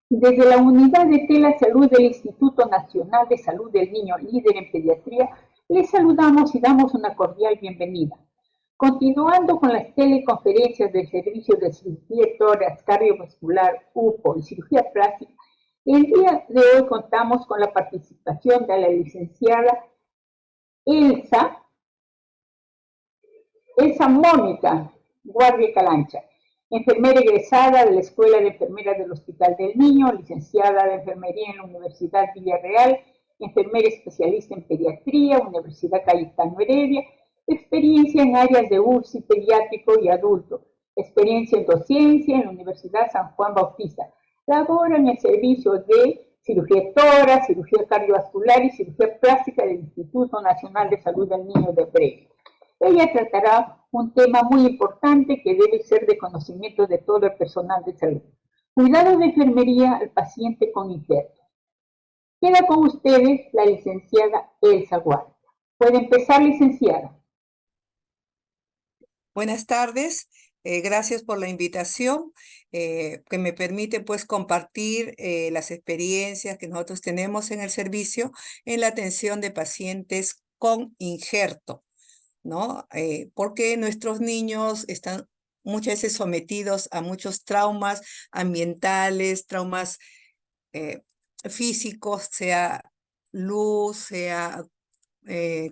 Desde la Unidad de Telesalud del Instituto Nacional de Salud del Niño, líder en pediatría, les saludamos y damos una cordial bienvenida. Continuando con las teleconferencias del Servicio de Cirugía Tórax Cardiovascular, UPO y Cirugía Plástica, el día de hoy contamos con la participación de la licenciada Elsa Mónica Guardia Calancha, enfermera egresada de la Escuela de Enfermeras del Hospital del Niño, licenciada de Enfermería en la Universidad Villarreal, enfermera especialista en pediatría, Universidad Cayetano Heredia, experiencia en áreas de UCI pediátrico y adulto, experiencia en docencia en la Universidad San Juan Bautista. Labora en el servicio de cirugía tórax, cirugía cardiovascular y cirugía plástica del Instituto Nacional de Salud del Niño de Breve. Ella tratará un tema muy importante que debe ser de conocimiento de todo el personal de salud. Cuidado de enfermería al paciente con injerto. Queda con ustedes la licenciada Elsa Guardia. Puede empezar, licenciada. Buenas tardes, gracias por la invitación que me permite pues compartir las experiencias que nosotros tenemos en el servicio en la atención de pacientes con injerto, ¿no? Porque nuestros niños están muchas veces sometidos a muchos traumas ambientales, traumas físicos, sea luz, sea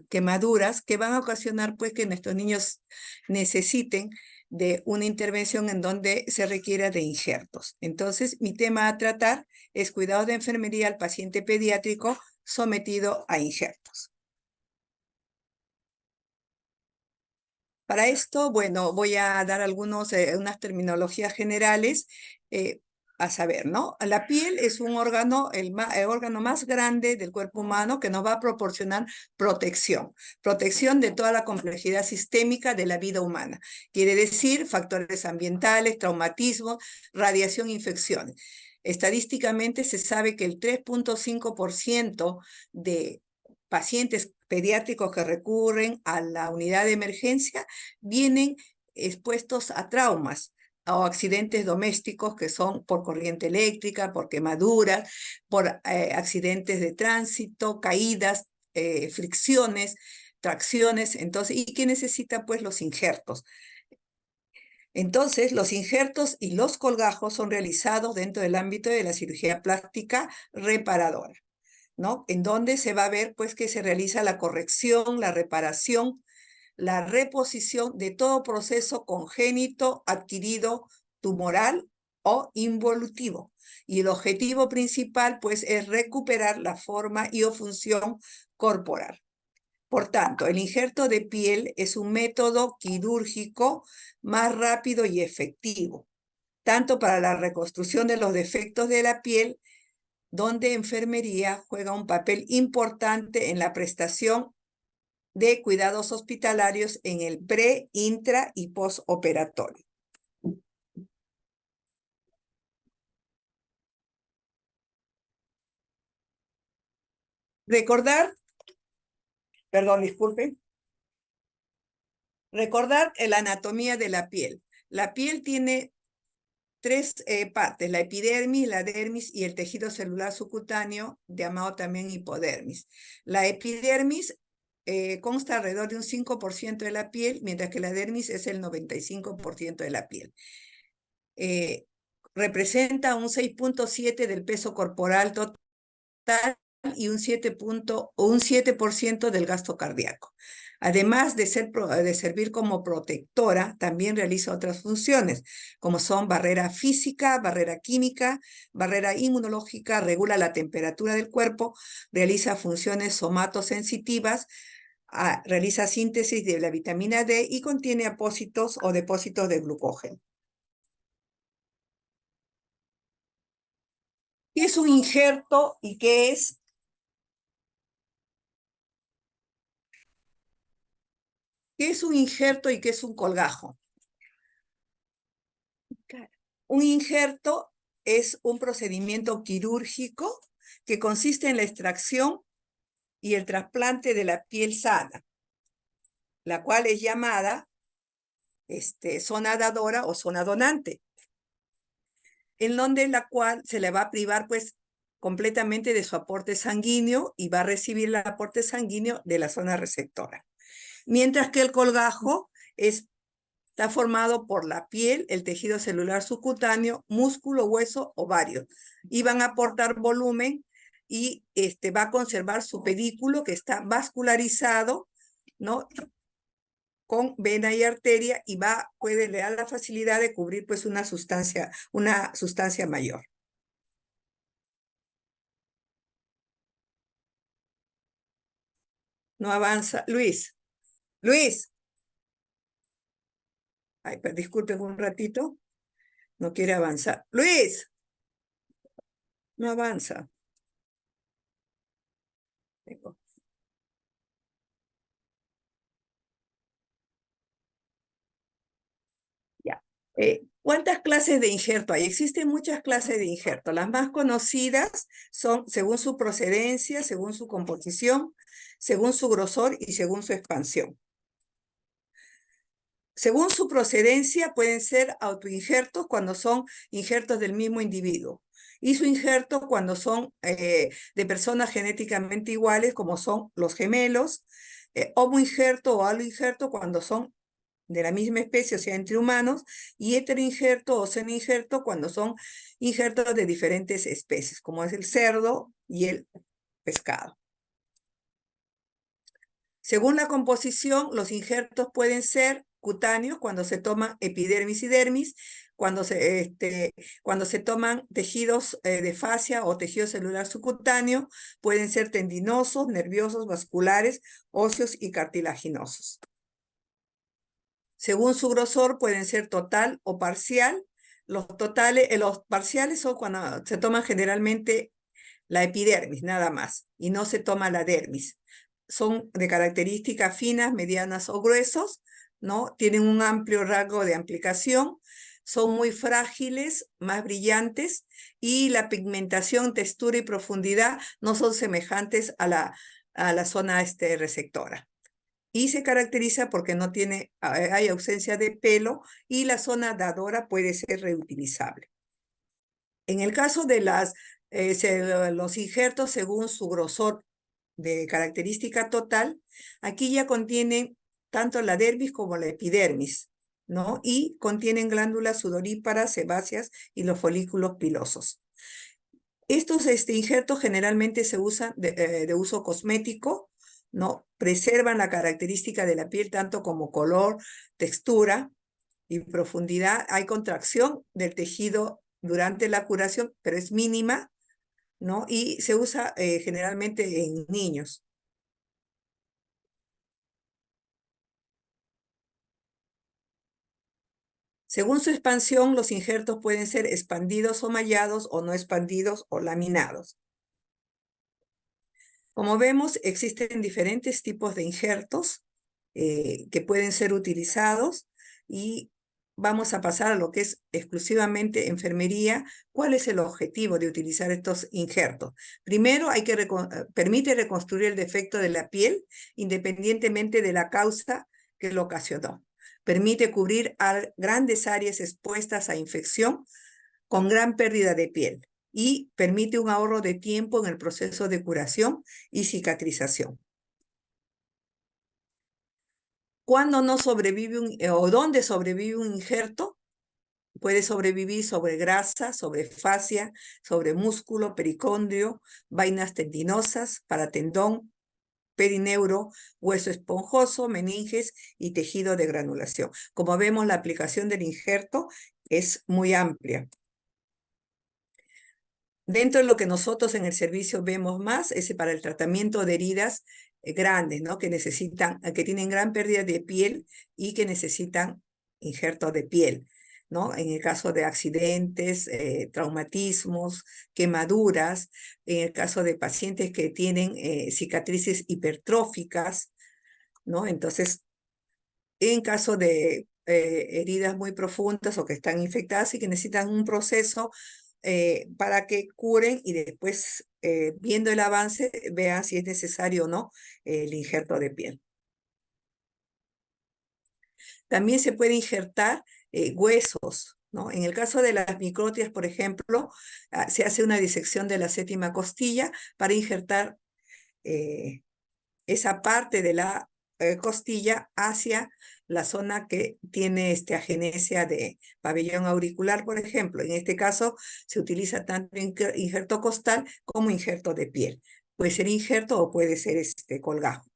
quemaduras, que van a ocasionar pues que nuestros niños necesiten de una intervención en donde se requiera de injertos. Entonces, mi tema a tratar es cuidado de enfermería al paciente pediátrico sometido a injertos. Para esto, bueno, voy a dar unas terminologías generales a saber, ¿no? La piel es un órgano, el órgano más grande del cuerpo humano que nos va a proporcionar protección de toda la complejidad sistémica de la vida humana. Quiere decir factores ambientales, traumatismos, radiación, infecciones. Estadísticamente se sabe que el 3.5% de pacientes pediátricos que recurren a la unidad de emergencia vienen expuestos a traumas o accidentes domésticos que son por corriente eléctrica, por quemaduras, por accidentes de tránsito, caídas, fricciones, tracciones, entonces, ¿y qué necesita? Pues los injertos. Entonces, los injertos y los colgajos son realizados dentro del ámbito de la cirugía plástica reparadora, ¿no? En donde se va a ver pues que se realiza la corrección, la reparación, la reposición de todo proceso congénito, adquirido, tumoral o involutivo. Y el objetivo principal pues es recuperar la forma y o función corporal. Por tanto, el injerto de piel es un método quirúrgico más rápido y efectivo, tanto para la reconstrucción de los defectos de la piel, donde enfermería juega un papel importante en la prestación de cuidados hospitalarios en el pre, intra y postoperatorio. Recordar la anatomía de la piel. La piel tiene tres partes, la epidermis, la dermis y el tejido celular subcutáneo, llamado también hipodermis. La epidermis consta alrededor de un 5% de la piel, mientras que la dermis es el 95% de la piel. Representa un 6.7 del peso corporal total y un 7% del gasto cardíaco. Además de servir como protectora, también realiza otras funciones, como son barrera física, barrera química, barrera inmunológica, regula la temperatura del cuerpo, realiza funciones somatosensitivas, realiza síntesis de la vitamina D y contiene apósitos o depósitos de glucógeno. ¿Qué es un injerto y qué es? ¿Qué es un injerto y qué es un colgajo? Un injerto es un procedimiento quirúrgico que consiste en la extracción y el trasplante de la piel sana, la cual es llamada zona dadora o zona donante. en donde la cual se le va a privar pues completamente de su aporte sanguíneo y va a recibir el aporte sanguíneo de la zona receptora. Mientras que el colgajo está formado por la piel, el tejido celular subcutáneo, músculo, hueso, ovario, y van a aportar volumen y va a conservar su pedículo que está vascularizado, ¿no? Con vena y arteria y le da la facilidad de cubrir pues una sustancia mayor. No avanza. Luis. Luis. Ay, disculpen un ratito. No quiere avanzar. Luis. No avanza. Ya. ¿Cuántas clases de injerto hay? Existen muchas clases de injerto. Las más conocidas son según su procedencia, según su composición, según su grosor y según su expansión. Según su procedencia, pueden ser autoinjertos cuando son injertos del mismo individuo. Y su injerto cuando son de personas genéticamente iguales, como son los gemelos, homoinjerto o aloinjerto cuando son de la misma especie, o sea, entre humanos, y heteroinjerto o semi-injerto cuando son injertos de diferentes especies, como es el cerdo y el pescado. Según la composición, los injertos pueden ser cutáneos cuando se toman epidermis y dermis, cuando se toman tejidos de fascia o tejido celular subcutáneo, pueden ser tendinosos, nerviosos, vasculares, óseos y cartilaginosos. Según su grosor, pueden ser total o parcial. Los parciales son cuando se toma generalmente la epidermis, nada más, y no se toma la dermis. Son de características finas, medianas o gruesos, ¿no? Tienen un amplio rango de aplicación, son muy frágiles, más brillantes, y la pigmentación, textura y profundidad no son semejantes a la zona receptora. Y se caracteriza porque hay ausencia de pelo y la zona dadora puede ser reutilizable. En el caso de los injertos según su grosor de característica total, aquí ya contienen tanto la dermis como la epidermis, ¿no? Y contienen glándulas sudoríparas, sebáceas y los folículos pilosos. Estos injertos generalmente se usan de uso cosmético, ¿no? Preservan la característica de la piel tanto como color, textura y profundidad. Hay contracción del tejido durante la curación, pero es mínima, ¿no? Y se usa generalmente en niños. Según su expansión, los injertos pueden ser expandidos o mallados o no expandidos o laminados. Como vemos, existen diferentes tipos de injertos que pueden ser utilizados y vamos a pasar a lo que es exclusivamente enfermería. ¿Cuál es el objetivo de utilizar estos injertos? Primero, permite reconstruir el defecto de la piel independientemente de la causa que lo ocasionó. Permite cubrir grandes áreas expuestas a infección con gran pérdida de piel y permite un ahorro de tiempo en el proceso de curación y cicatrización. ¿Cuándo no sobrevive o dónde sobrevive un injerto? Puede sobrevivir sobre grasa, sobre fascia, sobre músculo, pericondrio, vainas tendinosas, paratendón, perineuro, hueso esponjoso, meninges y tejido de granulación. Como vemos, la aplicación del injerto es muy amplia. Dentro de lo que nosotros en el servicio vemos más es para el tratamiento de heridas grandes, ¿no? Que tienen gran pérdida de piel y que necesitan injerto de piel, ¿no? En el caso de accidentes, traumatismos, quemaduras, en el caso de pacientes que tienen cicatrices hipertróficas, ¿no? Entonces, en caso de heridas muy profundas o que están infectadas y que necesitan un proceso para que curen y después, viendo el avance, vean si es necesario o no el injerto de piel. También se puede injertar huesos, ¿no? En el caso de las microtias, por ejemplo, se hace una disección de la séptima costilla para injertar esa parte de la costilla hacia la zona que tiene agenesia de pabellón auricular, por ejemplo. En este caso se utiliza tanto injerto costal como injerto de piel. Puede ser injerto o puede ser colgajo.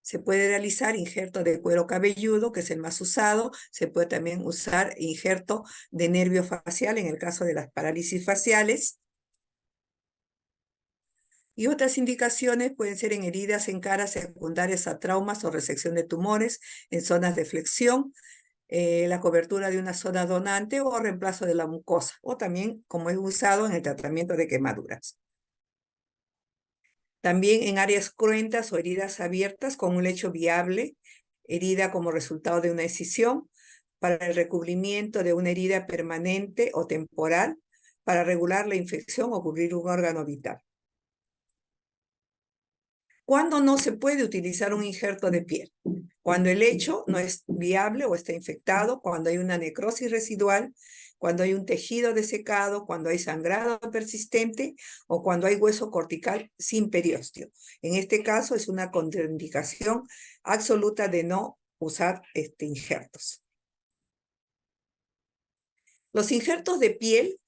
Se puede realizar injerto de cuero cabelludo, que es el más usado. Se puede también usar injerto de nervio facial en el caso de las parálisis faciales. Y otras indicaciones pueden ser en heridas en cara secundarias a traumas o resección de tumores, en zonas de flexión, la cobertura de una zona donante o reemplazo de la mucosa, o también como es usado en el tratamiento de quemaduras. También en áreas cruentas o heridas abiertas con un lecho viable, herida como resultado de una escisión, para el recubrimiento de una herida permanente o temporal, para regular la infección o cubrir un órgano vital. ¿Cuándo no se puede utilizar un injerto de piel? Cuando el lecho no es viable o está infectado, cuando hay una necrosis residual, cuando hay un tejido desecado, cuando hay sangrado persistente o cuando hay hueso cortical sin periósteo. En este caso es una contraindicación absoluta de no usar injertos. Los injertos de piel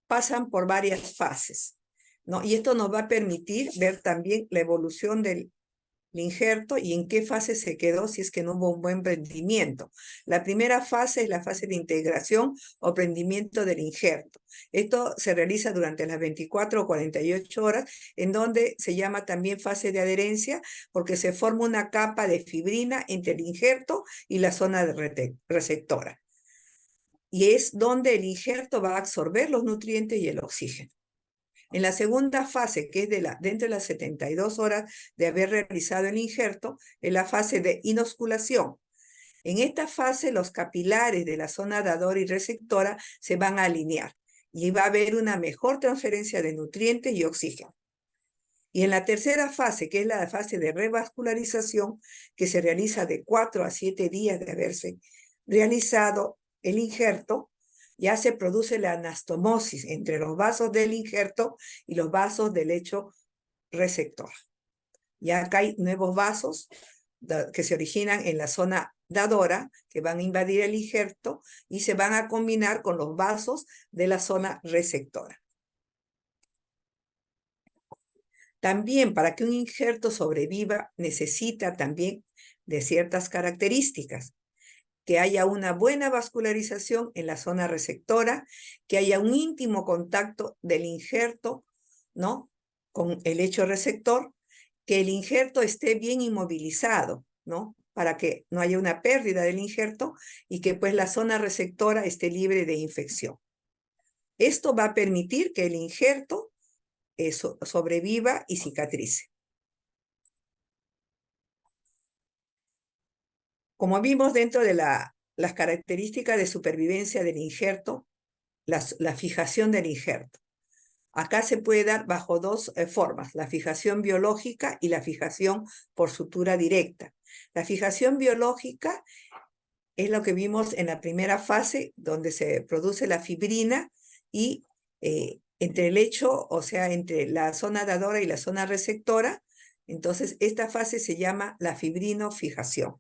pasan por varias fases, ¿no? Y esto nos va a permitir ver también la evolución del injerto y en qué fase se quedó si es que no hubo un buen prendimiento. La primera fase es la fase de integración o prendimiento del injerto. Esto se realiza durante las 24 o 48 horas, en donde se llama también fase de adherencia, porque se forma una capa de fibrina entre el injerto y la zona receptora. Y es donde el injerto va a absorber los nutrientes y el oxígeno. En la segunda fase, que es dentro de las 72 horas de haber realizado el injerto, es la fase de inosculación. En esta fase, los capilares de la zona dadora y receptora se van a alinear y va a haber una mejor transferencia de nutrientes y oxígeno. Y en la tercera fase, que es la fase de revascularización, que se realiza de 4 a 7 días de haberse realizado el injerto, ya se produce la anastomosis entre los vasos del injerto y los vasos del lecho receptor. Ya acá hay nuevos vasos que se originan en la zona dadora, que van a invadir el injerto y se van a combinar con los vasos de la zona receptora. También, para que un injerto sobreviva, necesita también de ciertas características. Que haya una buena vascularización en la zona receptora, que haya un íntimo contacto del injerto, ¿no?, con el lecho receptor, que el injerto esté bien inmovilizado, ¿no?, para que no haya una pérdida del injerto y que pues la zona receptora esté libre de infección. Esto va a permitir que el injerto sobreviva y cicatrice. Como vimos dentro de las características de supervivencia del injerto, la fijación del injerto. Acá se puede dar bajo dos formas, la fijación biológica y la fijación por sutura directa. La fijación biológica es lo que vimos en la primera fase, donde se produce la fibrina y entre el lecho, o sea, entre la zona dadora y la zona receptora. Entonces, esta fase se llama la fibrinofijación.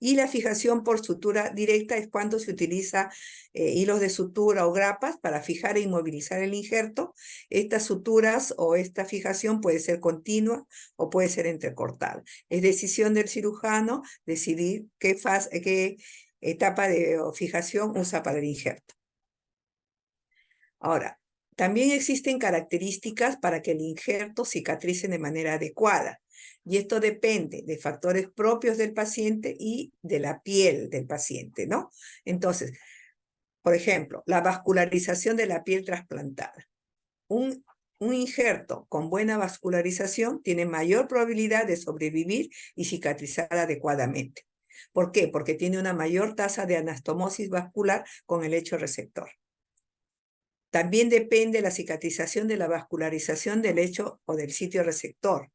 Y la fijación por sutura directa es cuando se utiliza hilos de sutura o grapas para fijar e inmovilizar el injerto. Estas suturas o esta fijación puede ser continua o puede ser entrecortada. Es decisión del cirujano decidir qué etapa de fijación usa para el injerto. Ahora, también existen características para que el injerto cicatrice de manera adecuada. Y esto depende de factores propios del paciente y de la piel del paciente, ¿no? Entonces, por ejemplo, la vascularización de la piel trasplantada. Un injerto con buena vascularización tiene mayor probabilidad de sobrevivir y cicatrizar adecuadamente. ¿Por qué? Porque tiene una mayor tasa de anastomosis vascular con el lecho receptor. También depende la cicatrización de la vascularización del lecho o del sitio receptor.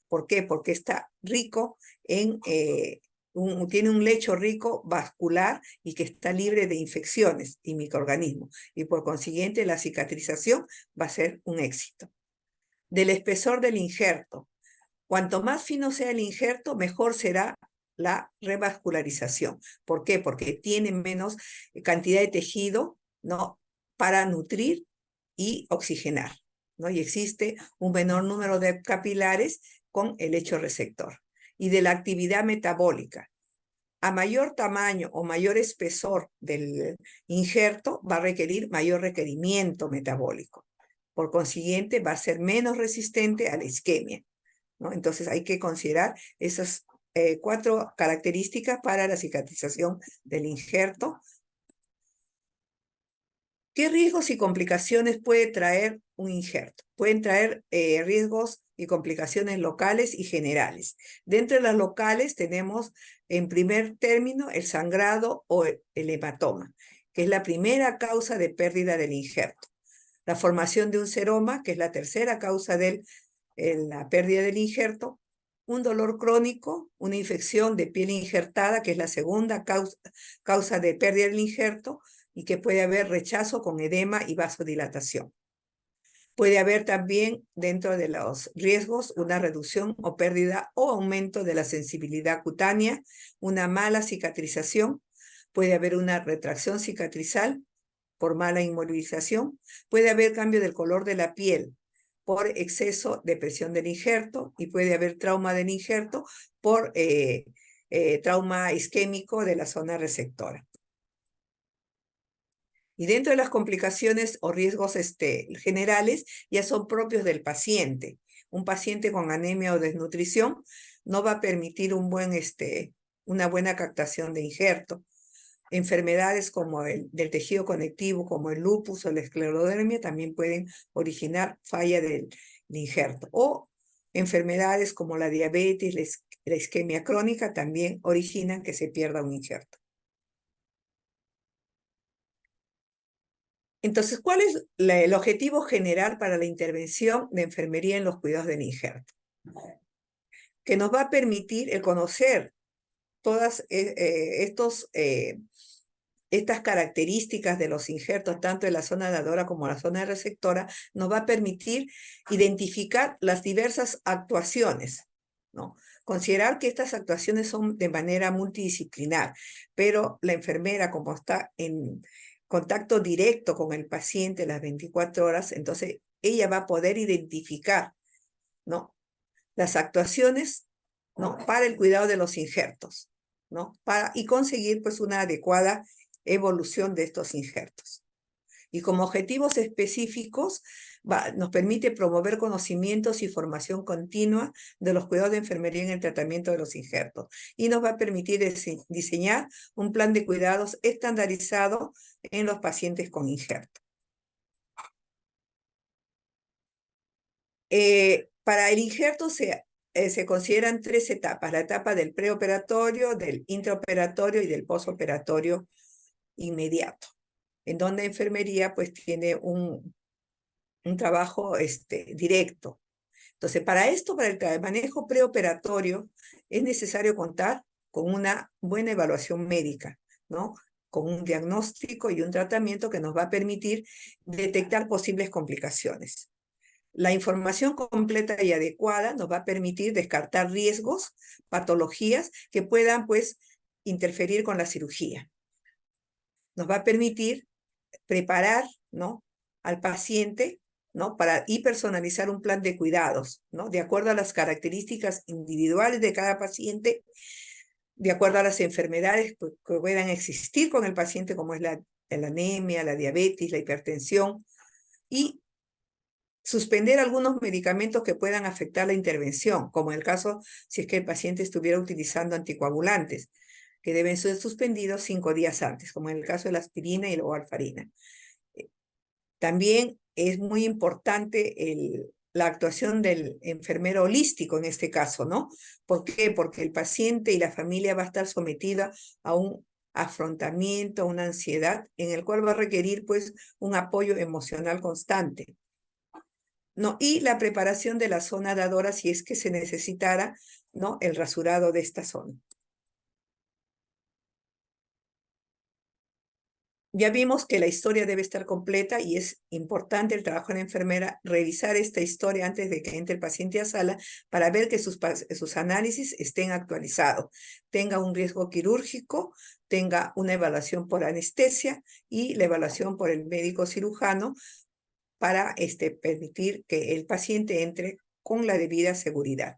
¿Por qué? Porque está rico en tiene un lecho rico vascular y que está libre de infecciones y microorganismos. Y por consiguiente, la cicatrización va a ser un éxito. Del espesor del injerto. Cuanto más fino sea el injerto, mejor será la revascularización. ¿Por qué? Porque tiene menos cantidad de tejido, ¿no?, para nutrir y oxigenar, ¿no? Y existe un menor número de capilares con el lecho receptor. Y de la actividad metabólica. A mayor tamaño o mayor espesor del injerto, va a requerir mayor requerimiento metabólico. Por consiguiente, va a ser menos resistente a la isquemia, ¿no? Entonces hay que considerar esas 4 características para la cicatrización del injerto. ¿Qué riesgos y complicaciones puede traer un injerto? Pueden traer riesgos y complicaciones locales y generales. Dentro de las locales tenemos, en primer término, el sangrado o el hematoma, que es la primera causa de pérdida del injerto. La formación de un seroma, que es la tercera causa de la pérdida del injerto. Un dolor crónico, una infección de piel injertada, que es la segunda causa de pérdida del injerto, y que puede haber rechazo con edema y vasodilatación. Puede haber también dentro de los riesgos una reducción o pérdida o aumento de la sensibilidad cutánea, una mala cicatrización, puede haber una retracción cicatrizal por mala inmovilización, puede haber cambio del color de la piel por exceso de presión del injerto y puede haber trauma del injerto por trauma isquémico de la zona receptora. Y dentro de las complicaciones o riesgos generales ya son propios del paciente. Un paciente con anemia o desnutrición no va a permitir una buena captación de injerto. Enfermedades como del tejido conectivo, como el lupus o la esclerodermia, también pueden originar falla del injerto. O enfermedades como la diabetes, la isquemia crónica, también originan que se pierda un injerto. Entonces, ¿cuál es el objetivo general para la intervención de enfermería en los cuidados del injerto? Que nos va a permitir el conocer todas estas características de los injertos, tanto en la zona dadora como en la zona receptora, nos va a permitir identificar las diversas actuaciones, ¿no? Considerar que estas actuaciones son de manera multidisciplinar, pero la enfermera, como está en contacto directo con el paciente las 24 horas, entonces ella va a poder identificar, ¿no?, las actuaciones, ¿no?, para el cuidado de los injertos, ¿no?, y conseguir pues una adecuada evolución de estos injertos. Y como objetivos específicos, nos permite promover conocimientos y formación continua de los cuidados de enfermería en el tratamiento de los injertos. Y nos va a permitir diseñar un plan de cuidados estandarizado en los pacientes con injerto. Para el injerto se consideran 3 etapas: la etapa del preoperatorio, del intraoperatorio y del posoperatorio inmediato, en donde enfermería pues tiene un trabajo directo. Entonces, para el manejo preoperatorio es necesario contar con una buena evaluación médica, ¿no?, con un diagnóstico y un tratamiento que nos va a permitir detectar posibles complicaciones. La información completa y adecuada nos va a permitir descartar riesgos, patologías que puedan pues interferir con la cirugía. Nos va a permitir preparar, ¿no?, al paciente, ¿no?, y personalizar un plan de cuidados, ¿no?, de acuerdo a las características individuales de cada paciente, de acuerdo a las enfermedades que puedan existir con el paciente, como es la anemia, la diabetes, la hipertensión, y suspender algunos medicamentos que puedan afectar la intervención, como en el caso si es que el paciente estuviera utilizando anticoagulantes, que deben ser suspendidos 5 días antes, como en el caso de la aspirina y la warfarina. También es muy importante la actuación del enfermero holístico en este caso, ¿no? ¿Por qué? Porque el paciente y la familia va a estar sometida a un afrontamiento, a una ansiedad, en el cual va a requerir pues un apoyo emocional constante, ¿no? Y la preparación de la zona dadora si es que se necesitara, ¿no?, el rasurado de esta zona. Ya vimos que la historia debe estar completa y es importante el trabajo de la enfermera revisar esta historia antes de que entre el paciente a sala para ver que sus análisis estén actualizados, tenga un riesgo quirúrgico, tenga una evaluación por anestesia y la evaluación por el médico cirujano para permitir que el paciente entre con la debida seguridad.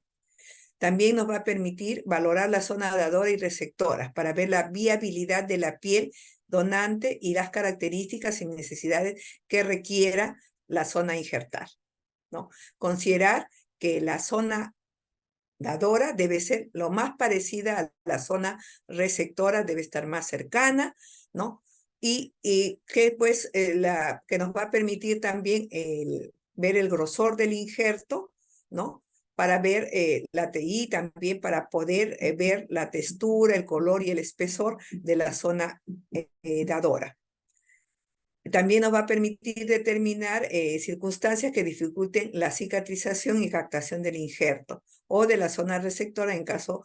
También nos va a permitir valorar la zona dadora y receptora para ver la viabilidad de la piel donante y las características y necesidades que requiera la zona a injertar, ¿no? Considerar que la zona dadora debe ser lo más parecida a la zona receptora, debe estar más cercana, ¿no? Y que pues que nos va a permitir también ver el grosor del injerto, ¿no? Para ver la TI, también para poder ver la textura, el color y el espesor de la zona dadora. También nos va a permitir determinar circunstancias que dificulten la cicatrización y captación del injerto o de la zona receptora en caso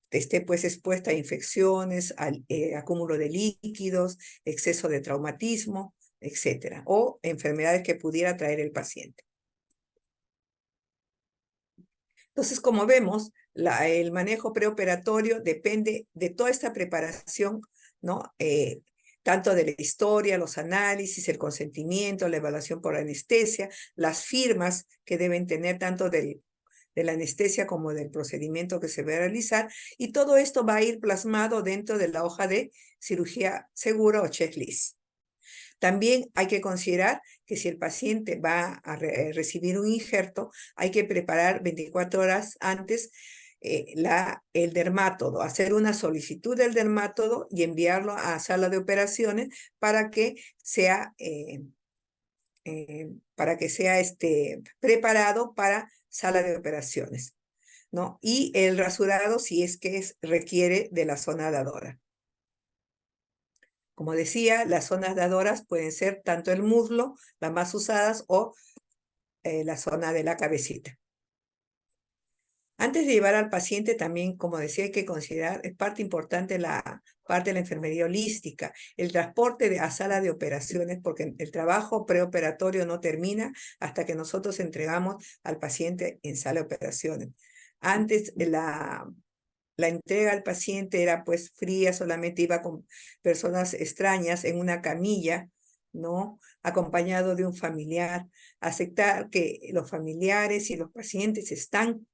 esté pues expuesta a infecciones, al acúmulo de líquidos, exceso de traumatismo, etcétera, o enfermedades que pudiera traer el paciente. Entonces, como vemos, el manejo preoperatorio depende de toda esta preparación, ¿no? Tanto de la historia, los análisis, el consentimiento, la evaluación por anestesia, las firmas que deben tener tanto de la anestesia como del procedimiento que se va a realizar, y todo esto va a ir plasmado dentro de la hoja de cirugía segura o checklist. También hay que considerar que si el paciente va a recibir un injerto, hay que preparar 24 horas antes el dermátodo, hacer una solicitud del dermátodo y enviarlo a sala de operaciones para que sea, preparado para sala de operaciones, ¿no? Y el rasurado si es que requiere de la zona dadora. Como decía, las zonas dadoras pueden ser tanto el muslo, las más usadas, o la zona de la cabecita. Antes de llevar al paciente también, como decía, hay que considerar, es parte importante la parte de la enfermería holística, el transporte a sala de operaciones, porque el trabajo preoperatorio no termina hasta que nosotros entregamos al paciente en sala de operaciones. Antes la entrega al paciente era pues fría, solamente iba con personas extrañas en una camilla, ¿no? Acompañado de un familiar. Aceptar que los familiares y los pacientes están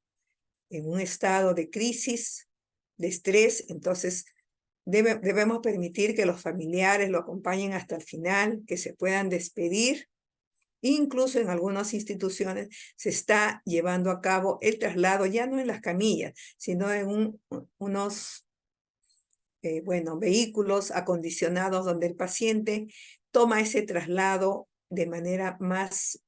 en un estado de crisis, de estrés, entonces debemos permitir que los familiares lo acompañen hasta el final, que se puedan despedir. Incluso en algunas instituciones se está llevando a cabo el traslado, ya no en las camillas, sino en unos vehículos acondicionados donde el paciente toma ese traslado de manera más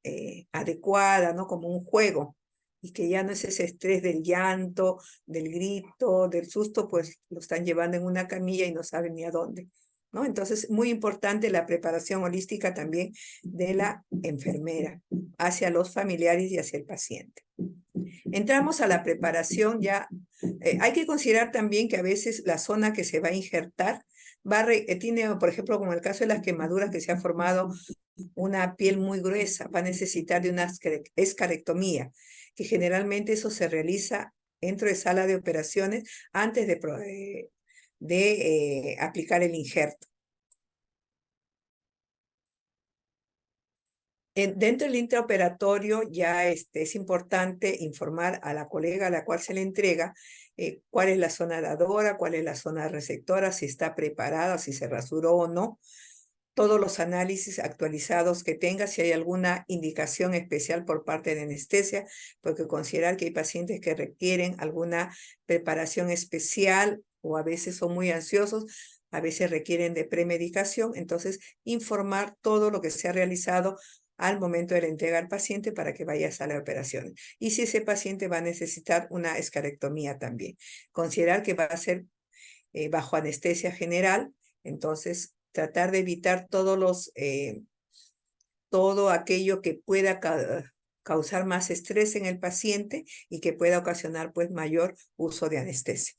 adecuada, ¿no? Como un juego, y que ya no es ese estrés del llanto, del grito, del susto, pues lo están llevando en una camilla y no saben ni a dónde, ¿no? Entonces, muy importante la preparación holística también de la enfermera hacia los familiares y hacia el paciente. Entramos a la preparación ya. Hay que considerar también que a veces la zona que se va a injertar tiene, por ejemplo, como el caso de las quemaduras que se ha formado una piel muy gruesa, va a necesitar de una escarectomía, que generalmente eso se realiza dentro de sala de operaciones antes de aplicar el injerto. Dentro del intraoperatorio ya es importante informar a la colega a la cual se le entrega cuál es la zona dadora, cuál es la zona receptora, si está preparada, si se rasuró o no, todos los análisis actualizados que tenga, si hay alguna indicación especial por parte de anestesia, porque considerar que hay pacientes que requieren alguna preparación especial o a veces son muy ansiosos, a veces requieren de premedicación, entonces informar todo lo que se ha realizado al momento de la entrega al paciente para que vaya a sala de operaciones. Y si ese paciente va a necesitar una escarectomía también. Considerar que va a ser bajo anestesia general, entonces tratar de evitar todo aquello que pueda causar más estrés en el paciente y que pueda ocasionar pues mayor uso de anestesia.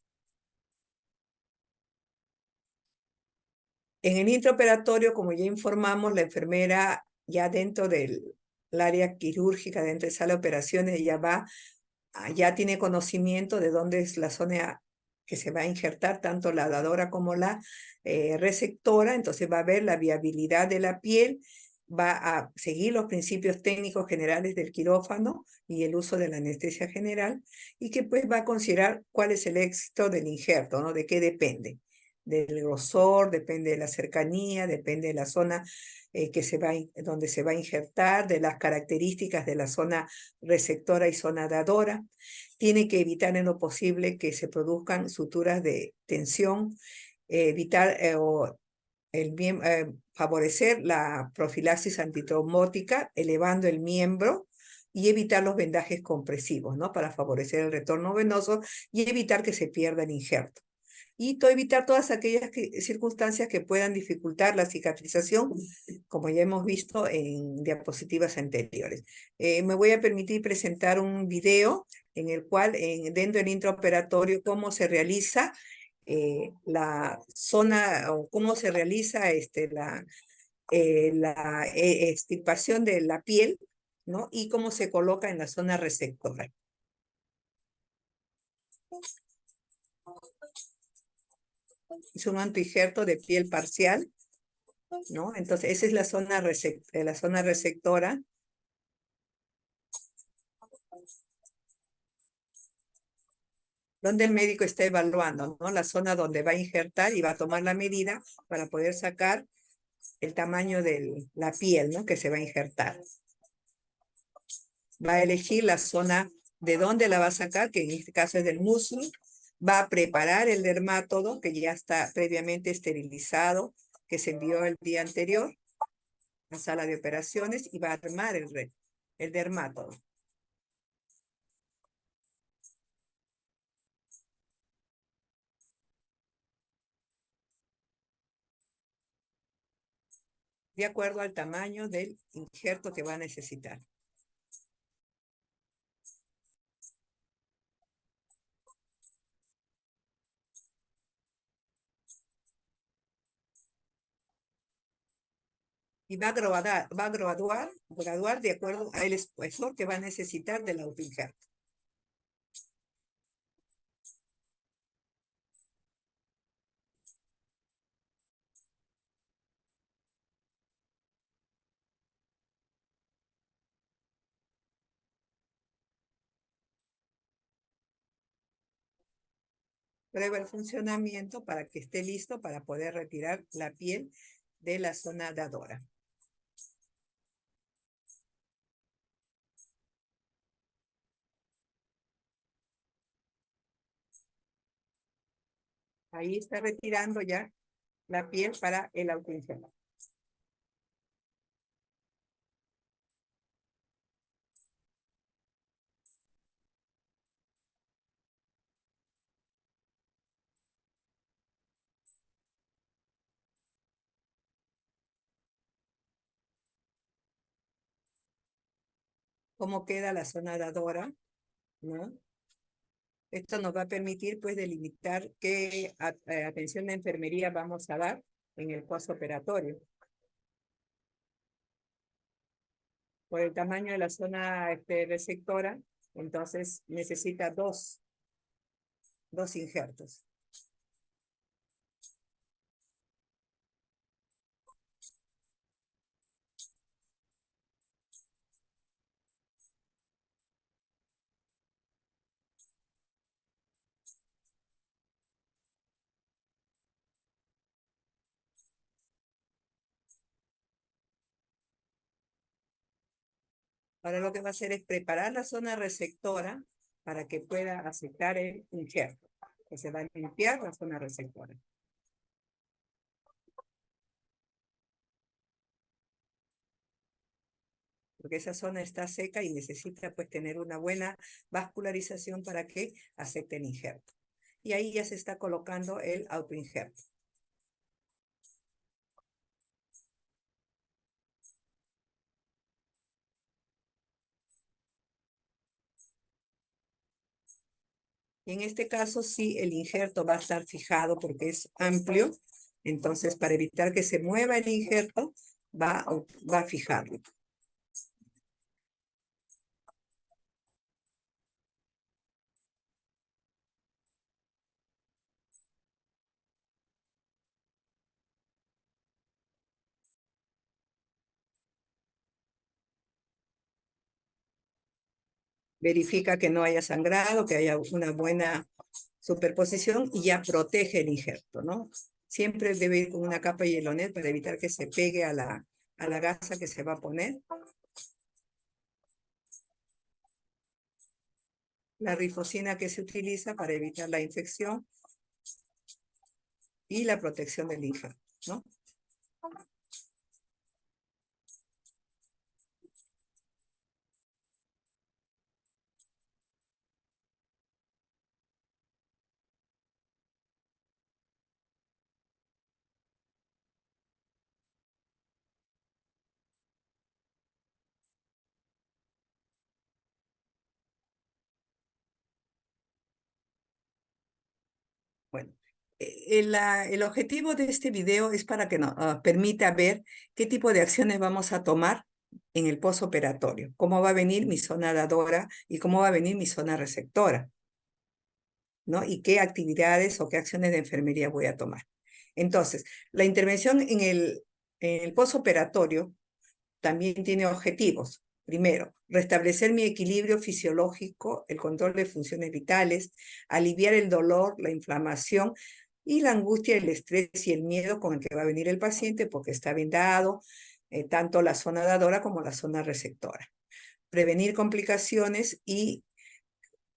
En el intraoperatorio, como ya informamos, la enfermera ya dentro del área quirúrgica, dentro de sala de operaciones, ya tiene conocimiento de dónde es la zona que se va a injertar, tanto la dadora como la receptora, entonces va a ver la viabilidad de la piel, va a seguir los principios técnicos generales del quirófano y el uso de la anestesia general, y que pues va a considerar cuál es el éxito del injerto, ¿no? De qué depende. Del grosor, depende de la cercanía, depende de la zona donde se va a injertar, de las características de la zona receptora y zona dadora. Tiene que evitar en lo posible que se produzcan suturas de tensión, evitar favorecer la profilaxis antitrombótica, elevando el miembro y evitar los vendajes compresivos, ¿no? Para favorecer el retorno venoso y evitar que se pierda el injerto. Y evitar todas aquellas circunstancias que puedan dificultar la cicatrización, como ya hemos visto en diapositivas anteriores. Me voy a permitir presentar un video en el cual, dentro del intraoperatorio, cómo se realiza la zona, o cómo se realiza la extirpación de la piel, ¿no? Y cómo se coloca en la zona receptora. Es un antiinjerto de piel parcial, ¿no? Entonces, esa es la zona receptora, donde el médico está evaluando, ¿no? La zona donde va a injertar y va a tomar la medida para poder sacar el tamaño de la piel, ¿no? Que se va a injertar. Va a elegir la zona de dónde la va a sacar, que en este caso es del muslo. Va a preparar el dermátodo, que ya está previamente esterilizado, que se envió el día anterior a la sala de operaciones, y va a armar el dermátodo. De acuerdo al tamaño del injerto que va a necesitar. Y va a graduar de acuerdo al espesor que va a necesitar del autoinjerto. Prueba el funcionamiento para que esté listo para poder retirar la piel de la zona dadora. Ahí está retirando ya la piel para el autoinjerto. ¿Cómo queda la zona dadora? ¿No? Esto nos va a permitir, pues, delimitar qué atención de enfermería vamos a dar en el postoperatorio. Por el tamaño de la zona receptora, entonces necesita dos injertos. Ahora lo que va a hacer es preparar la zona receptora para que pueda aceptar el injerto, que se va a limpiar la zona receptora. Porque esa zona está seca y necesita, pues, tener una buena vascularización para que acepte el injerto. Y ahí ya se está colocando el autoinjerto. Y en este caso sí, el injerto va a estar fijado porque es amplio. Entonces, para evitar que se mueva el injerto, va a fijarlo. Verifica que no haya sangrado, que haya una buena superposición y ya protege el injerto, ¿no? Siempre debe ir con una capa de hielonet para evitar que se pegue a la gasa que se va a poner. La rifocina que se utiliza para evitar la infección y la protección del injerto, ¿no? Bueno, el objetivo de este video es para que nos permita ver qué tipo de acciones vamos a tomar en el postoperatorio, cómo va a venir mi zona dadora y cómo va a venir mi zona receptora, ¿no? Y qué actividades o qué acciones de enfermería voy a tomar. Entonces, la intervención en el postoperatorio también tiene objetivos. Primero, restablecer mi equilibrio fisiológico, el control de funciones vitales, aliviar el dolor, la inflamación y la angustia, el estrés y el miedo con el que va a venir el paciente porque está vendado, tanto la zona dadora como la zona receptora. Prevenir complicaciones y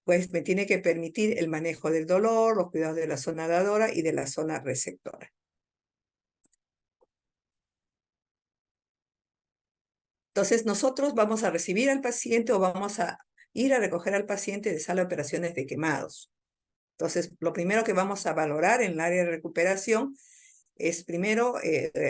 pues me tiene que permitir el manejo del dolor, los cuidados de la zona dadora y de la zona receptora. Entonces, nosotros vamos a recibir al paciente o vamos a ir a recoger al paciente de sala de operaciones de quemados. Entonces, lo primero que vamos a valorar en el área de recuperación es primero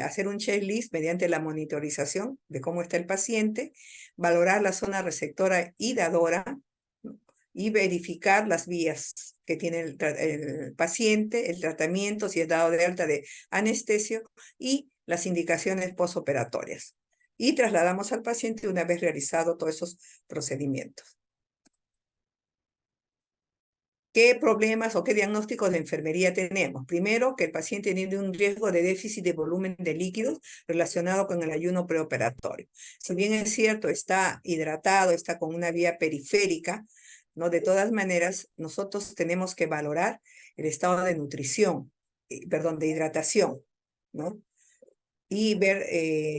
hacer un checklist mediante la monitorización de cómo está el paciente, valorar la zona receptora y dadora, ¿no? Y verificar las vías que tiene el paciente, el tratamiento, si es dado de alta de anestesio y las indicaciones postoperatorias. Y trasladamos al paciente una vez realizado todos esos procedimientos. ¿Qué problemas o qué diagnósticos de enfermería tenemos? Primero, que el paciente tiene un riesgo de déficit de volumen de líquidos relacionado con el ayuno preoperatorio. Si bien es cierto, está hidratado, está con una vía periférica, ¿no? De todas maneras, nosotros tenemos que valorar el estado de nutrición, perdón, de hidratación, ¿no? Y ver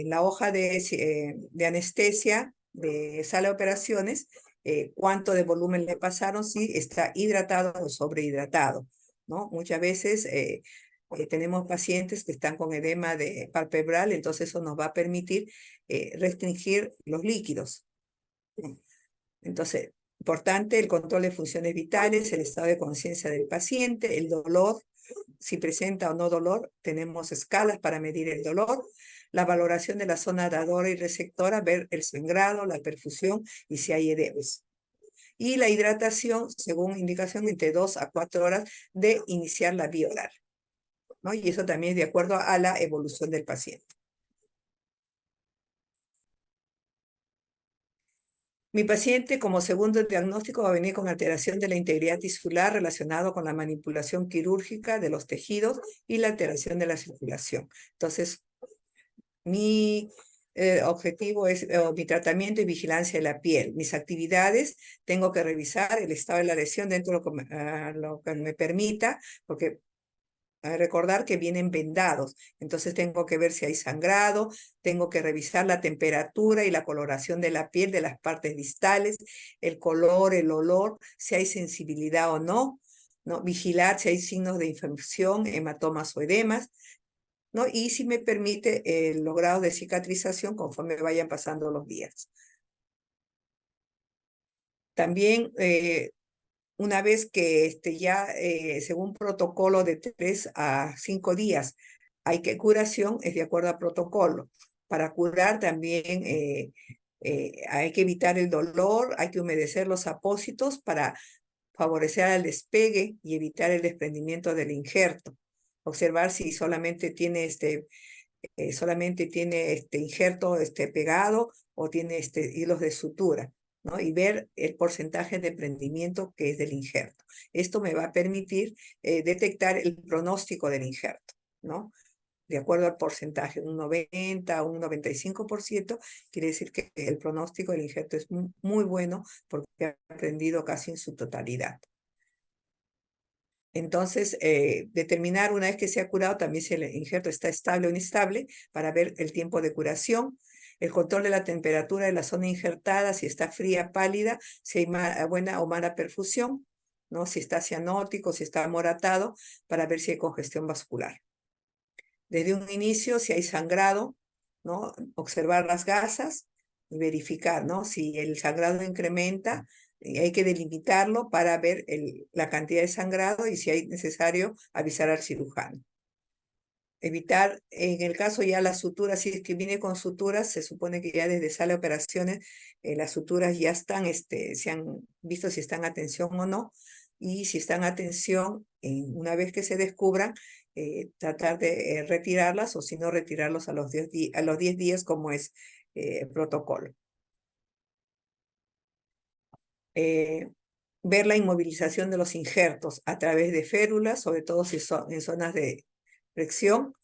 la hoja de anestesia de sala de operaciones, cuánto de volumen le pasaron, si está hidratado o sobrehidratado, ¿no? Muchas veces tenemos pacientes que están con edema palpebral, entonces eso nos va a permitir restringir los líquidos, ¿no? Entonces, importante el control de funciones vitales, el estado de conciencia del paciente, el dolor, si presenta o no dolor, tenemos escalas para medir el dolor, la valoración de la zona dadora y receptora, ver el sangrado, la perfusión y si hay edemas. Y la hidratación, según indicación, entre 2 a 4 horas de iniciar la vía oral, ¿no? Y eso también es de acuerdo a la evolución del paciente. Mi paciente, como segundo diagnóstico, va a venir con alteración de la integridad tisular relacionado con la manipulación quirúrgica de los tejidos y la alteración de la circulación. Entonces, mi objetivo es, mi tratamiento y vigilancia de la piel. Mis actividades, tengo que revisar el estado de la lesión dentro de lo que me permita, porque recordar que vienen vendados, entonces tengo que ver si hay sangrado, tengo que revisar la temperatura y la coloración de la piel de las partes distales, el color, el olor, si hay sensibilidad o no, ¿no? Vigilar si hay signos de infección, hematomas o edemas, ¿no? Y si me permite los grados de cicatrización conforme vayan pasando los días. También una vez que ya, según protocolo de 3 a 5 días, hay que curación, es de acuerdo a protocolo. Para curar también hay que evitar el dolor, hay que humedecer los apósitos para favorecer al despegue y evitar el desprendimiento del injerto, observar si solamente tiene injerto pegado o tiene hilos de sutura, ¿no? Y ver el porcentaje de prendimiento que es del injerto. Esto me va a permitir detectar el pronóstico del injerto, ¿no? De acuerdo al porcentaje, un 90 o un 95%, quiere decir que el pronóstico del injerto es muy bueno porque ha prendido casi en su totalidad. Entonces, determinar una vez que se ha curado también si el injerto está estable o inestable para ver el tiempo de curación, el control de la temperatura de la zona injertada, si está fría, pálida, si hay buena o mala perfusión, ¿no? Si está cianótico, si está amoratado, para ver si hay congestión vascular. Desde un inicio, si hay sangrado, ¿no? Observar las gasas y verificar, ¿no? Si el sangrado incrementa, hay que delimitarlo para ver la cantidad de sangrado y si hay necesario avisar al cirujano. Evitar, en el caso ya las suturas, si es que viene con suturas, se supone que ya desde sala de operaciones las suturas ya están, se han visto si están a tensión o no, y si están a tensión, una vez que se descubran, tratar de retirarlas o si no retirarlos a los 10 días como es protocolo. Ver la inmovilización de los injertos a través de férulas, sobre todo si son en zonas de fricción,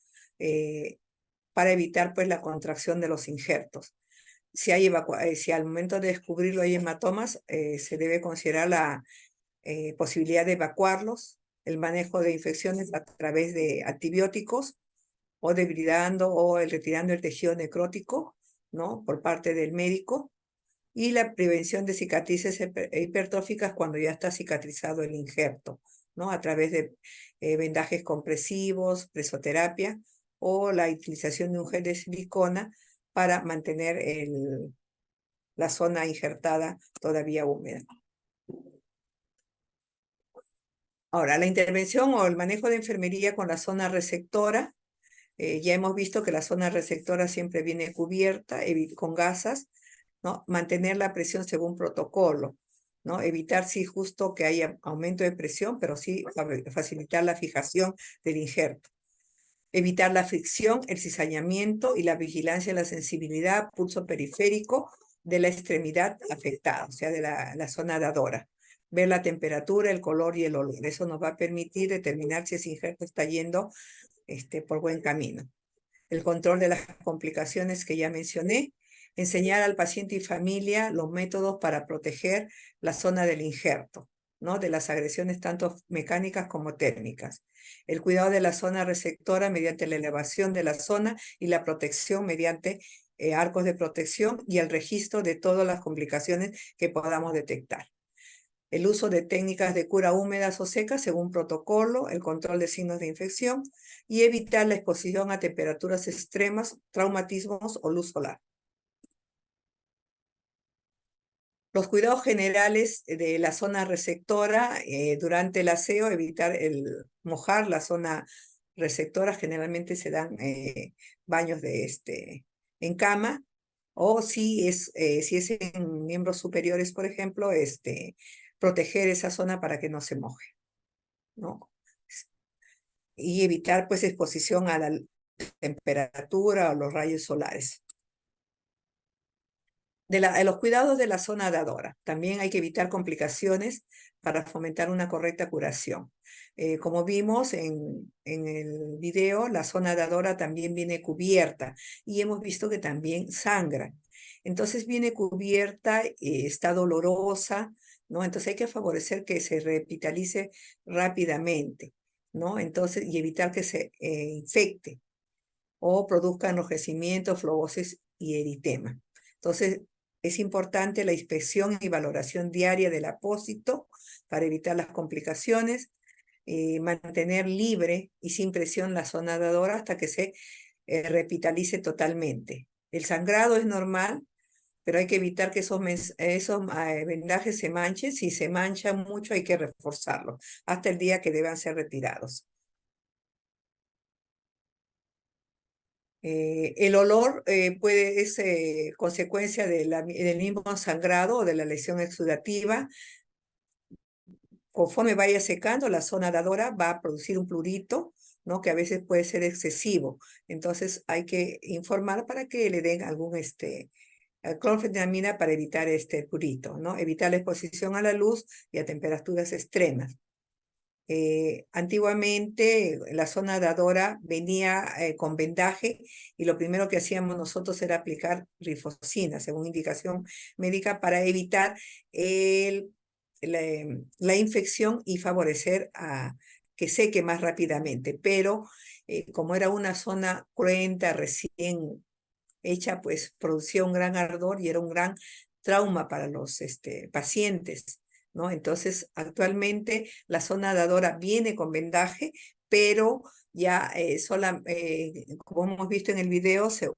para evitar pues la contracción de los injertos. Si al momento de descubrirlo hay hematomas, se debe considerar la posibilidad de evacuarlos, el manejo de infecciones a través de antibióticos o debridando o retirando el tejido necrótico, ¿no? Por parte del médico, y la prevención de cicatrices hipertróficas cuando ya está cicatrizado el injerto, ¿no? A través de vendajes compresivos, presoterapia o la utilización de un gel de silicona para mantener la zona injertada todavía húmeda. Ahora, la intervención o el manejo de enfermería con la zona resectora, ya hemos visto que la zona resectora siempre viene cubierta con gasas, ¿no? Mantener la presión según protocolo, ¿no? Evitar, sí, justo que haya aumento de presión, pero sí facilitar la fijación del injerto. Evitar la fricción, el cizañamiento y la vigilancia de la sensibilidad, pulso periférico de la extremidad afectada, o sea, de la zona dadora. Ver la temperatura, el color y el olor. Eso nos va a permitir determinar si ese injerto está yendo por buen camino. El control de las complicaciones que ya mencioné, enseñar al paciente y familia los métodos para proteger la zona del injerto, ¿no? De las agresiones tanto mecánicas como térmicas. El cuidado de la zona receptora mediante la elevación de la zona y la protección mediante arcos de protección y el registro de todas las complicaciones que podamos detectar. El uso de técnicas de cura húmedas o secas según protocolo, el control de signos de infección y evitar la exposición a temperaturas extremas, traumatismos o luz solar. Los cuidados generales de la zona receptora durante el aseo, evitar mojar la zona receptora, generalmente se dan baños en cama, o si es en miembros superiores, por ejemplo, proteger esa zona para que no se moje, ¿no? Y evitar pues exposición a la temperatura o los rayos solares. De los cuidados de la zona dadora. También hay que evitar complicaciones para fomentar una correcta curación. Como vimos en el video, la zona dadora también viene cubierta y hemos visto que también sangra. Entonces viene cubierta, está dolorosa, ¿no? Entonces hay que favorecer que se revitalice rápidamente, ¿no? Entonces, y evitar que se infecte o produzca enrojecimiento, flebosis y eritema. Entonces, es importante la inspección y valoración diaria del apósito para evitar las complicaciones, mantener libre y sin presión la zona dadora hasta que se revitalice totalmente. El sangrado es normal, pero hay que evitar que esos vendajes se manchen. Si se manchan mucho, hay que reforzarlos hasta el día que deban ser retirados. El olor es consecuencia del mismo sangrado o de la lesión exudativa. Conforme vaya secando, la zona dadora va a producir un prurito, ¿no? Que a veces puede ser excesivo. Entonces hay que informar para que le den algún clorfenamina para evitar este purito, ¿no? Evitar la exposición a la luz y a temperaturas extremas. Antiguamente la zona dadora venía con vendaje y lo primero que hacíamos nosotros era aplicar rifocina, según indicación médica, para evitar la infección y favorecer a que seque más rápidamente. Pero como era una zona cruenta, recién hecha, pues producía un gran ardor y era un gran trauma para los pacientes, ¿no? Entonces, actualmente la zona dadora viene con vendaje, pero ya como hemos visto en el video, se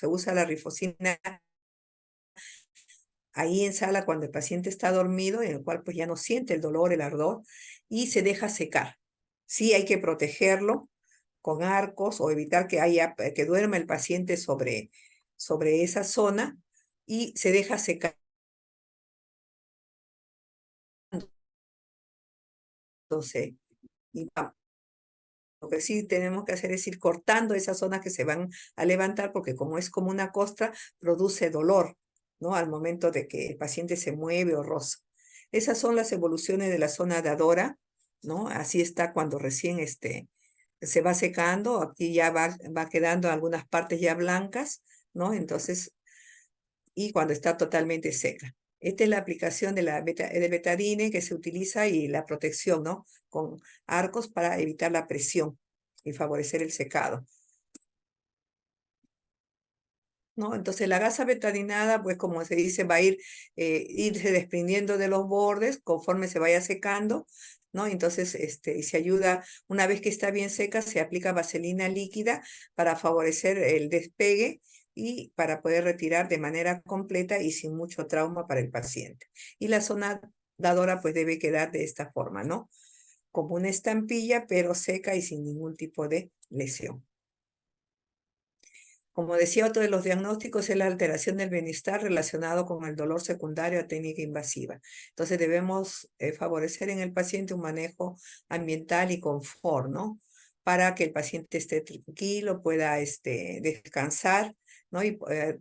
usa la rifocina ahí en sala cuando el paciente está dormido, en el cual pues ya no siente el dolor, el ardor, y se deja secar. Sí hay que protegerlo con arcos o evitar que duerma el paciente sobre esa zona y se deja secar. Entonces, y lo que sí tenemos que hacer es ir cortando esas zonas que se van a levantar, porque como es como una costra, produce dolor, ¿no? Al momento de que el paciente se mueve o roza. Esas son las evoluciones de la zona dadora, ¿no? Así está cuando recién se va secando, aquí ya va quedando algunas partes ya blancas, ¿no? Entonces, y cuando está totalmente seca. Esta es la aplicación del betadine que se utiliza y la protección, ¿no? Con arcos para evitar la presión y favorecer el secado, ¿no? Entonces la gasa betadinada, pues como se dice, va a irse desprendiendo de los bordes conforme se vaya secando, ¿no? Entonces, y se ayuda, una vez que está bien seca, se aplica vaselina líquida para favorecer el despegue y para poder retirar de manera completa y sin mucho trauma para el paciente. Y la zona dadora, pues debe quedar de esta forma, ¿no? Como una estampilla, pero seca y sin ningún tipo de lesión. Como decía, otro de los diagnósticos es la alteración del bienestar relacionado con el dolor secundario a técnica invasiva. Entonces debemos favorecer en el paciente un manejo ambiental y confort, ¿no? Para que el paciente esté tranquilo, pueda descansar, ¿no? Y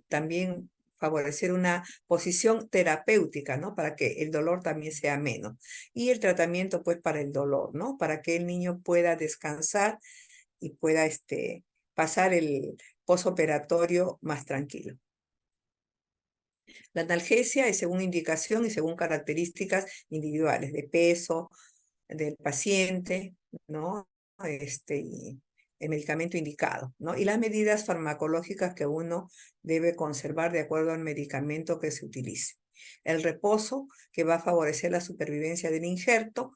también favorecer una posición terapéutica, ¿no? Para que el dolor también sea menos. Y el tratamiento, pues, para el dolor, ¿no? Para que el niño pueda descansar y pueda pasar el posoperatorio más tranquilo. La analgesia es según indicación y según características individuales de peso del paciente, ¿no? Y el medicamento indicado, ¿no? Y las medidas farmacológicas que uno debe conservar de acuerdo al medicamento que se utilice. El reposo, que va a favorecer la supervivencia del injerto,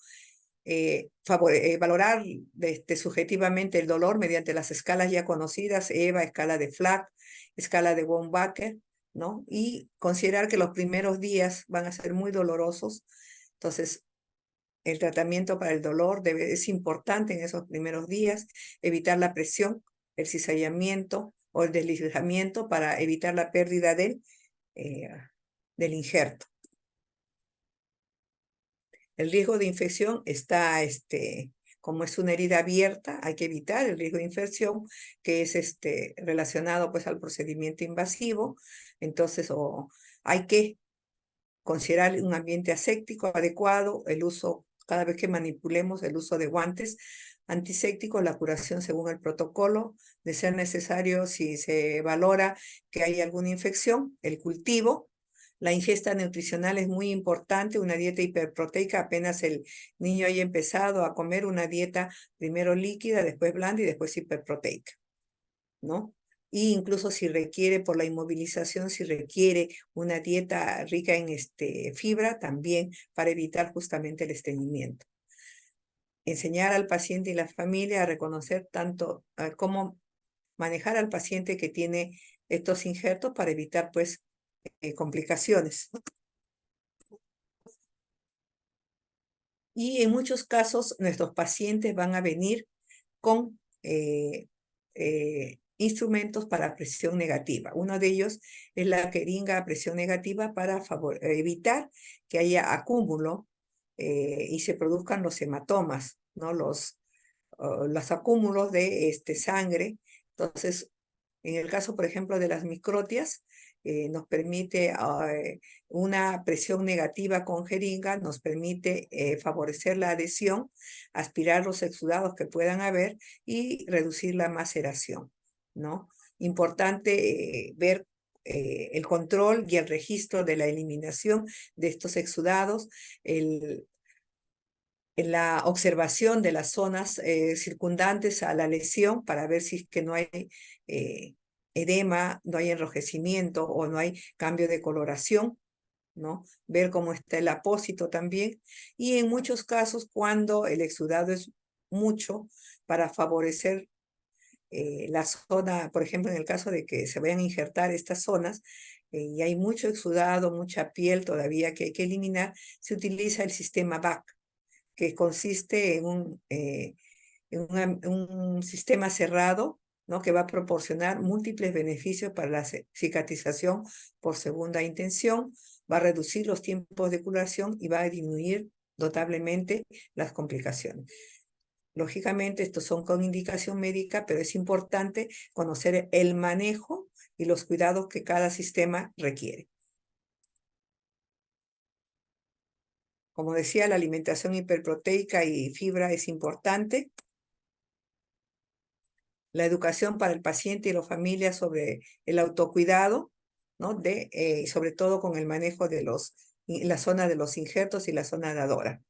valorar subjetivamente el dolor mediante las escalas ya conocidas, EVA, escala de Flack, escala de Wombacher, ¿no? Y considerar que los primeros días van a ser muy dolorosos. Entonces, el tratamiento para el dolor es importante en esos primeros días, evitar la presión, el cizallamiento o el deslizamiento para evitar la pérdida del injerto. El riesgo de infección está, como es una herida abierta, hay que evitar el riesgo de infección, que es relacionado pues al procedimiento invasivo. Entonces, hay que considerar un ambiente aséptico adecuado, el uso, cada vez que manipulemos, el uso de guantes antisépticos, la curación según el protocolo, de ser necesario, si se valora que hay alguna infección, el cultivo. La ingesta nutricional es muy importante, una dieta hiperproteica, apenas el niño haya empezado a comer una dieta primero líquida, después blanda y después hiperproteica, ¿no? Y incluso si requiere, por la inmovilización, si requiere una dieta rica en fibra, también para evitar justamente el estreñimiento. Enseñar al paciente y la familia a reconocer tanto cómo manejar al paciente que tiene estos injertos para evitar pues complicaciones. Y en muchos casos nuestros pacientes van a venir con instrumentos para presión negativa. Uno de ellos es la jeringa a presión negativa para evitar que haya acúmulo y se produzcan los hematomas, ¿no? los acúmulos de sangre. Entonces, en el caso, por ejemplo, de las microtias, nos permite una presión negativa con jeringa, nos permite favorecer la adhesión, aspirar los exudados que puedan haber y reducir la maceración, ¿no? Importante ver el control y el registro de la eliminación de estos exudados, la observación de las zonas circundantes a la lesión para ver si es que no hay edema, no hay enrojecimiento o no hay cambio de coloración, ¿no? Ver cómo está el apósito también. Y en muchos casos, cuando el exudado es mucho, para favorecer la zona, por ejemplo, en el caso de que se vayan a injertar estas zonas, y hay mucho exudado, mucha piel todavía que hay que eliminar, se utiliza el sistema BAC, que consiste en un sistema cerrado, ¿no? Que va a proporcionar múltiples beneficios para la cicatrización por segunda intención, va a reducir los tiempos de curación y va a disminuir notablemente las complicaciones. Lógicamente, estos son con indicación médica, pero es importante conocer el manejo y los cuidados que cada sistema requiere. Como decía, la alimentación hiperproteica y fibra es importante. La educación para el paciente y la familia sobre el autocuidado, ¿no? Sobre todo con el manejo de la zona de los injertos y la zona dadora.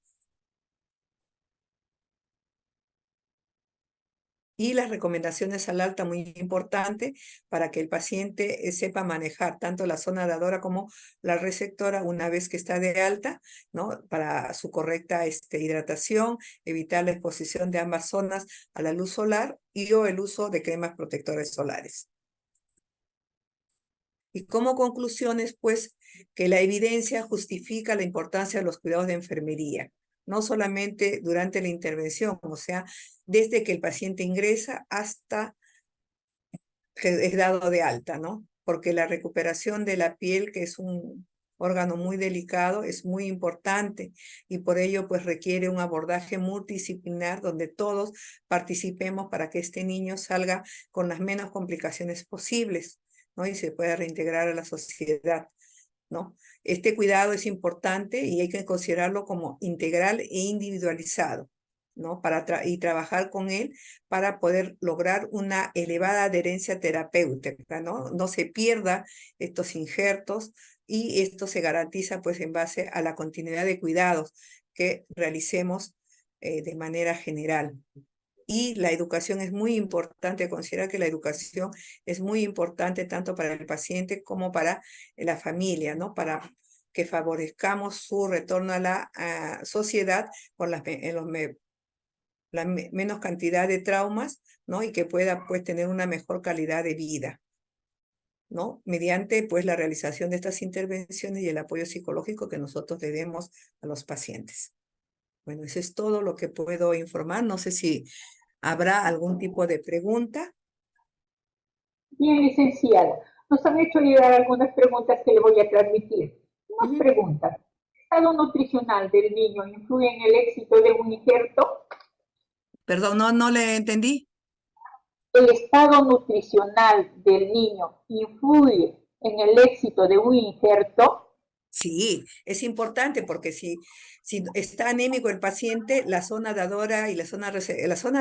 Y las recomendaciones al alta, muy importante, para que el paciente sepa manejar tanto la zona dadora como la receptora una vez que está de alta, ¿no? Para su correcta hidratación, evitar la exposición de ambas zonas a la luz solar o el uso de cremas protectores solares. Y como conclusiones, pues, que la evidencia justifica la importancia de los cuidados de enfermería, no solamente durante la intervención, o sea, desde que el paciente ingresa hasta que es dado de alta, ¿no? Porque la recuperación de la piel, que es un órgano muy delicado, es muy importante y por ello pues requiere un abordaje multidisciplinar donde todos participemos para que este niño salga con las menos complicaciones posibles, ¿no? Y se pueda reintegrar a la sociedad, ¿no? Este cuidado es importante y hay que considerarlo como integral e individualizado, ¿no? Y trabajar con él para poder lograr una elevada adherencia terapéutica, ¿no? No se pierda estos injertos y esto se garantiza pues en base a la continuidad de cuidados que realicemos de manera general. Y la educación es muy importante, considera que la educación es muy importante tanto para el paciente como para la familia, ¿no? Para que favorezcamos su retorno a la sociedad con menos cantidad de traumas, ¿no? Y que pueda pues tener una mejor calidad de vida, ¿no? Mediante pues la realización de estas intervenciones y el apoyo psicológico que nosotros le demos a los pacientes. Bueno, eso es todo lo que puedo informar. No sé si ¿habrá algún tipo de pregunta? Bien, licenciada. Nos han hecho llegar algunas preguntas que le voy a transmitir. Unas preguntas. ¿El estado nutricional del niño influye en el éxito de un injerto? Perdón, no le entendí. ¿El estado nutricional del niño influye en el éxito de un injerto? Sí, es importante porque si está anémico el paciente, la zona dadora y la zona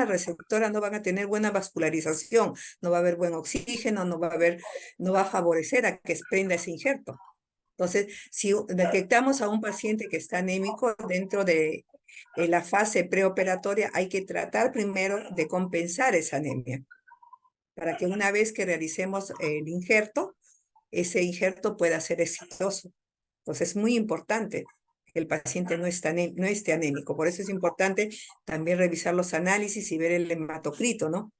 receptora no van a tener buena vascularización, no va a haber buen oxígeno, no va a favorecer a que prenda ese injerto. Entonces, si detectamos a un paciente que está anémico dentro de la fase preoperatoria, hay que tratar primero de compensar esa anemia, para que una vez que realicemos el injerto, ese injerto pueda ser exitoso. Entonces es muy importante que el paciente no esté anémico. Por eso es importante también revisar los análisis y ver el hematocrito, ¿no?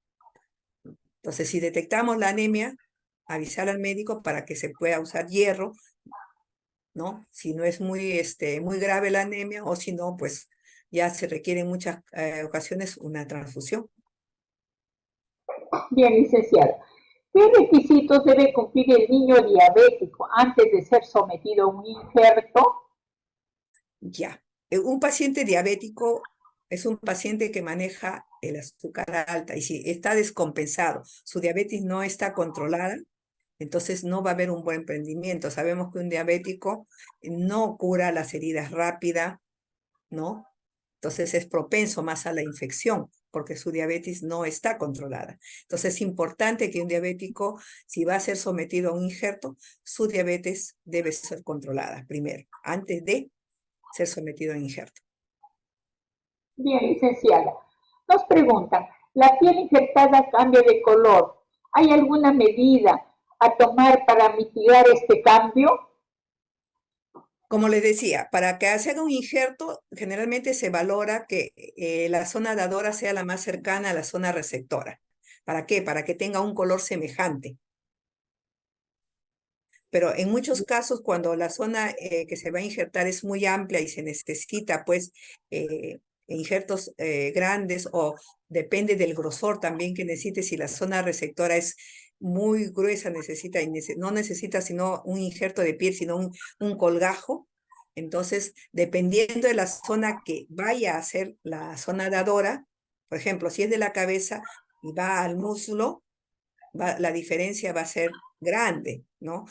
Entonces, si detectamos la anemia, avisar al médico para que se pueda usar hierro, ¿no? Si no es muy grave la anemia o si no, pues ya se requiere en muchas ocasiones una transfusión. Bien, licenciada. ¿Qué requisitos debe cumplir el niño diabético antes de ser sometido a un injerto? Ya. Un paciente diabético es un paciente que maneja el azúcar alta, y si está descompensado, su diabetes no está controlada, entonces no va a haber un buen rendimiento. Sabemos que un diabético no cura las heridas rápida, ¿no? Entonces es propenso más a la infección porque su diabetes no está controlada. Entonces es importante que un diabético, si va a ser sometido a un injerto, su diabetes debe ser controlada primero, antes de ser sometido a un injerto. Bien, licenciada. Nos preguntan, ¿la piel injertada cambia de color? ¿Hay alguna medida a tomar para mitigar este cambio? Como les decía, para que se haga un injerto, generalmente se valora que la zona dadora sea la más cercana a la zona receptora. ¿Para qué? Para que tenga un color semejante. Pero en muchos casos, cuando la zona que se va a injertar es muy amplia y se necesita, pues, injertos grandes o depende del grosor también que necesite, si la zona receptora es muy gruesa, necesita, no necesita sino un injerto de piel, sino un colgajo. Entonces, dependiendo de la zona que vaya a ser la zona dadora, por ejemplo, si es de la cabeza y va al muslo, la diferencia va a ser grande, ¿no?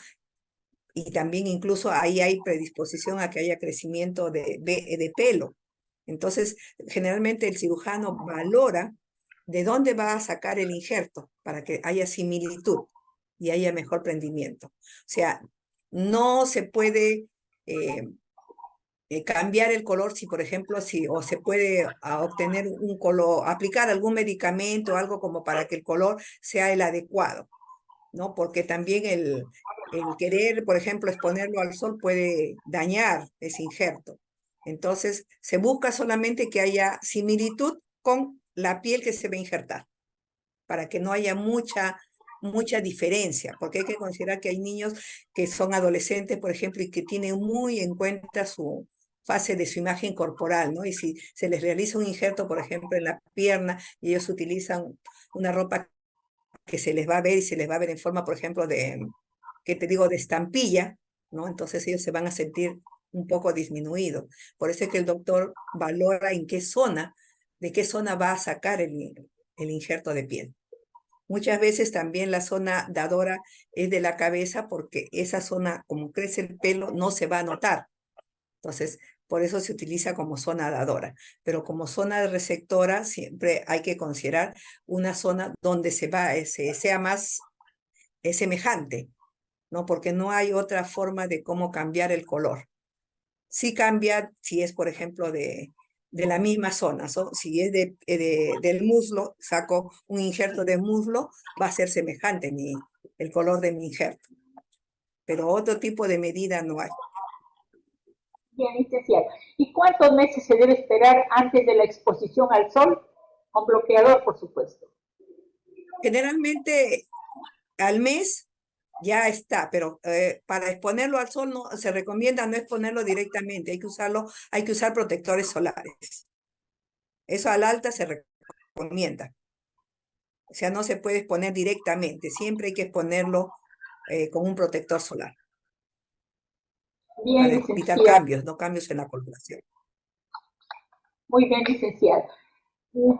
Y también incluso ahí hay predisposición a que haya crecimiento de pelo. Entonces, generalmente el cirujano valora de dónde va a sacar el injerto para que haya similitud y haya mejor prendimiento. O sea, no se puede cambiar el color si, por ejemplo, si, o se puede obtener un color, aplicar algún medicamento, algo como para que el color sea el adecuado, ¿no? Porque también el querer, por ejemplo, exponerlo al sol puede dañar ese injerto. Entonces, se busca solamente que haya similitud con la piel que se va a injertar, para que no haya mucha diferencia, porque hay que considerar que hay niños que son adolescentes, por ejemplo, y que tienen muy en cuenta su fase de su imagen corporal, ¿no? Y si se les realiza un injerto, por ejemplo, en la pierna, y ellos utilizan una ropa que se les va a ver y se les va a ver en forma, por ejemplo, ¿qué te digo?, de estampilla, ¿no? Entonces ellos se van a sentir un poco disminuidos. Por eso es que el doctor valora en qué zona, de qué zona va a sacar el injerto de piel. Muchas veces también la zona dadora es de la cabeza porque esa zona, como crece el pelo, no se va a notar. Entonces, por eso se utiliza como zona dadora. Pero como zona receptora, siempre hay que considerar una zona donde sea más semejante, ¿no? Porque no hay otra forma de cómo cambiar el color. Sí cambia si es, por ejemplo, de la misma zona. Si es del muslo, saco un injerto de muslo, va a ser semejante el color de mi injerto. Pero otro tipo de medida no hay. Bien, licenciado. ¿Y cuántos meses se debe esperar antes de la exposición al sol? Con bloqueador, por supuesto. Generalmente al mes ya está, pero para exponerlo al sol no se recomienda no exponerlo directamente, hay que usar protectores solares. Eso al alta se recomienda. O sea, no se puede exponer directamente, siempre hay que exponerlo con un protector solar Bien, para evitar licenciado. cambios, no cambios en la coloración. Muy bien, licenciado.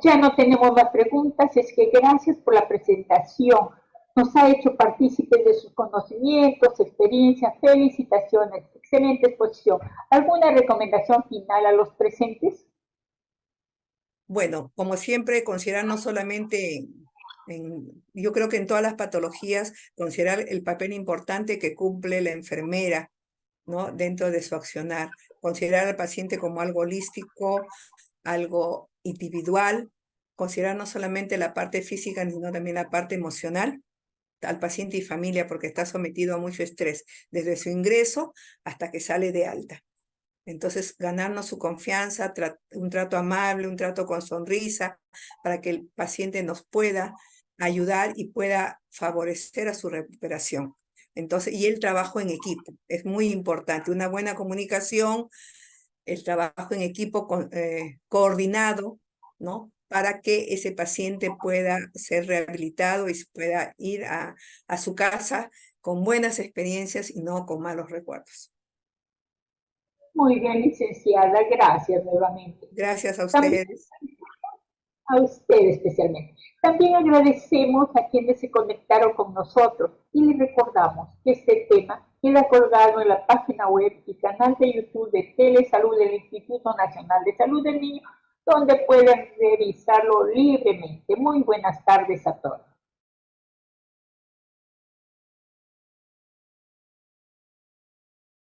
Ya no tenemos más preguntas, es que gracias por la presentación. Nos ha hecho partícipes de sus conocimientos, experiencias, felicitaciones, excelente exposición. ¿Alguna recomendación final a los presentes? Bueno, como siempre, considerar no solamente, yo creo que en todas las patologías, considerar el papel importante que cumple la enfermera, ¿no? Dentro de su accionar. Considerar al paciente como algo holístico, algo individual, considerar no solamente la parte física, sino también la parte emocional al paciente y familia, porque está sometido a mucho estrés, desde su ingreso hasta que sale de alta. Entonces, ganarnos su confianza, un trato amable, un trato con sonrisa, para que el paciente nos pueda ayudar y pueda favorecer a su recuperación. Entonces, y el trabajo en equipo es muy importante, una buena comunicación, el trabajo en equipo coordinado, ¿no? Para que ese paciente pueda ser rehabilitado y pueda ir a su casa con buenas experiencias y no con malos recuerdos. Muy bien, licenciada, gracias nuevamente. Gracias a También ustedes. A usted especialmente. También agradecemos a quienes se conectaron con nosotros y les recordamos que este tema queda colgado en la página web y canal de YouTube de Telesalud del Instituto Nacional de Salud del Niño, donde pueden revisarlo libremente. Muy buenas tardes a todos.